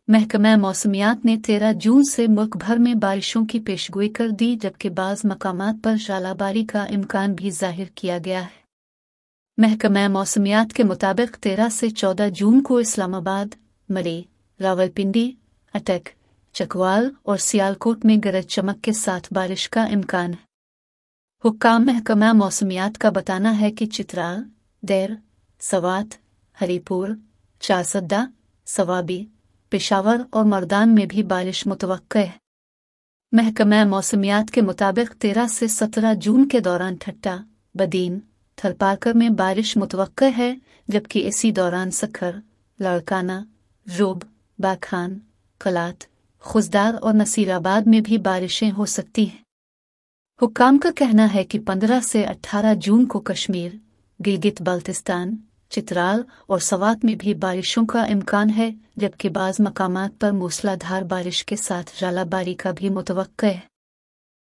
महकमा मौसमियात ने 13 जून से मुल्क भर में बारिशों की पेशगोई कर दी, जबकि बाज़ मकामात पर ज़ालाबारी का इम्कान भी ज़ाहिर किया गया है। महकमा मौसमियात के मुताबिक 13 से 14 जून को इस्लामाबाद, मरी, रावलपिंडी, अटक, चकवाल और सियालकोट में गरज चमक के साथ बारिश का इम्कान है। हुक्काम महकमा मौसमियात का बताना है कि चित्राल, देर, सवात, हरीपुर, चारसद्दा, सवाबी, पेशावर और मर्दान में भी बारिश मुतवक्के है। महकमा मौसमियात के मुताबिक 13 से 17 जून के दौरान ठट्टा, बदीन, थलपारकर में बारिश मुतवक्के है, जबकि इसी दौरान सखर, लाड़काना, जोब, बाखान, कलात, खुजदार और नसीराबाद में भी बारिशें हो सकती हैं। हुक्काम का कहना है कि 15 से 18 जून को कश्मीर, गिलगित बाल्टिस्तान, चित्राल और सवात में भी बारिशों का इम्कान है, जबकि बाज़ मकामात पर मूसलाधार बारिश के साथ ज़ालाबारी का भी मुतवक्के है।